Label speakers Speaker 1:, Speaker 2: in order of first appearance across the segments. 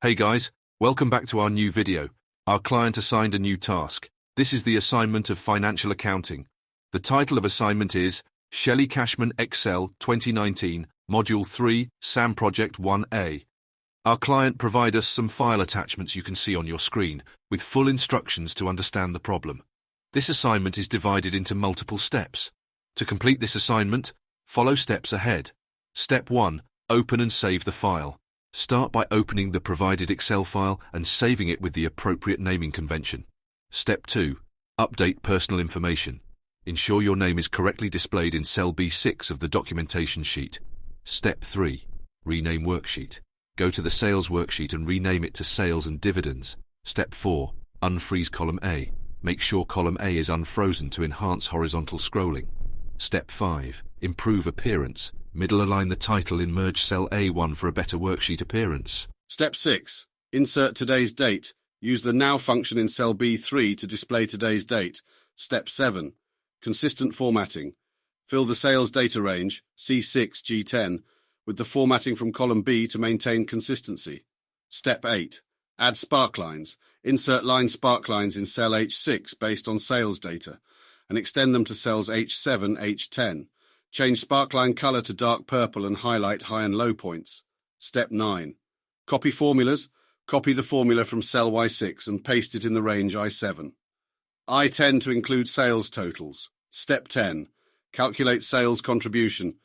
Speaker 1: Hey guys, welcome back to our new video. Our client assigned a new task. This is the assignment of financial accounting. The title of assignment is Shelly Cashman Excel 2019, Module 3, SAM Project 1A. Our client provide us some file attachments you can see on your screen, with full instructions to understand the problem. This assignment is divided into multiple steps. To complete this assignment, follow steps ahead. Step 1. Open and save the file. Start by opening the provided Excel file and saving it with the appropriate naming convention. Step 2. Update personal information. Ensure your name is correctly displayed in cell B6 of the documentation sheet. Step 3. Rename worksheet. Go to the sales worksheet and rename it to sales and dividends. Step 4. Unfreeze column A. Make sure column A is unfrozen to enhance horizontal scrolling. Step 5. Improve appearance. Middle align the title in merge cell A1 for a better worksheet appearance.
Speaker 2: Step 6. Insert today's date. Use the Now function in cell B3 to display today's date. Step 7. Consistent formatting. Fill the sales data range, C6, G10, with the formatting from column B to maintain consistency. Step 8. Add sparklines. Insert line sparklines in cell H6 based on sales data, and extend them to cells H7, H10. Change sparkline color to dark purple and highlight high and low points. Step 9. Copy formulas. Copy the formula from cell Y6 and paste it in the range I7. I10 to include sales totals. Step 10. Calculate sales contribution.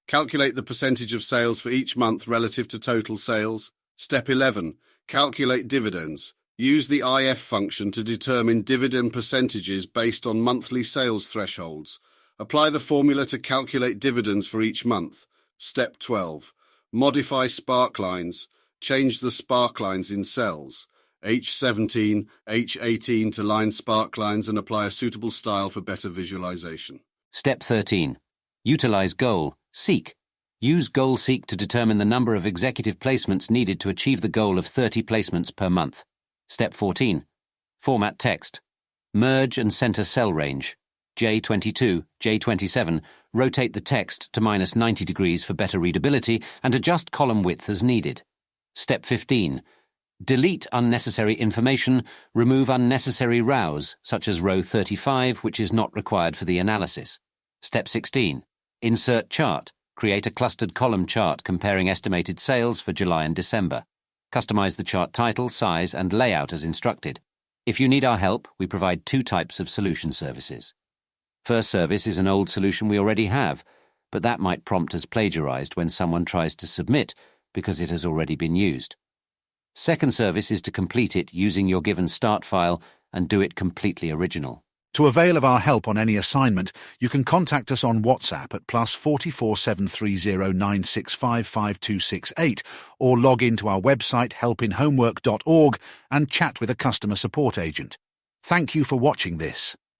Speaker 2: Calculate the percentage of sales for each month relative to total sales. Step 11. Calculate dividends. Use the IF function to determine dividend percentages based on monthly sales thresholds. Apply the formula to calculate dividends for each month. Step 12. Modify sparklines. Change the sparklines in cells H17, H18 to line sparklines and apply a suitable style for better visualization.
Speaker 3: Step 13. Utilize goal, seek. Use goal seek to determine the number of executive placements needed to achieve the goal of 30 placements per month. Step 14. Format text. Merge and center cell range. J22, J27, rotate the text to -90 degrees for better readability and adjust column width as needed. Step 15. Delete unnecessary information, remove unnecessary rows, such as row 35, which is not required for the analysis. Step 16. Insert chart. Create a clustered column chart comparing estimated sales for July and December. Customize the chart title, size, and layout as instructed. If you need our help, we provide 2 types of solution services. First service is an old solution we already have, but that might prompt as plagiarized when someone tries to submit because it has already been used. Second service is to complete it using your given start file and do it completely original.
Speaker 4: To avail of our help on any assignment, you can contact us on WhatsApp at +44 730 965 5268 or log into our website helpinhomework.org and chat with a customer support agent. Thank you for watching this.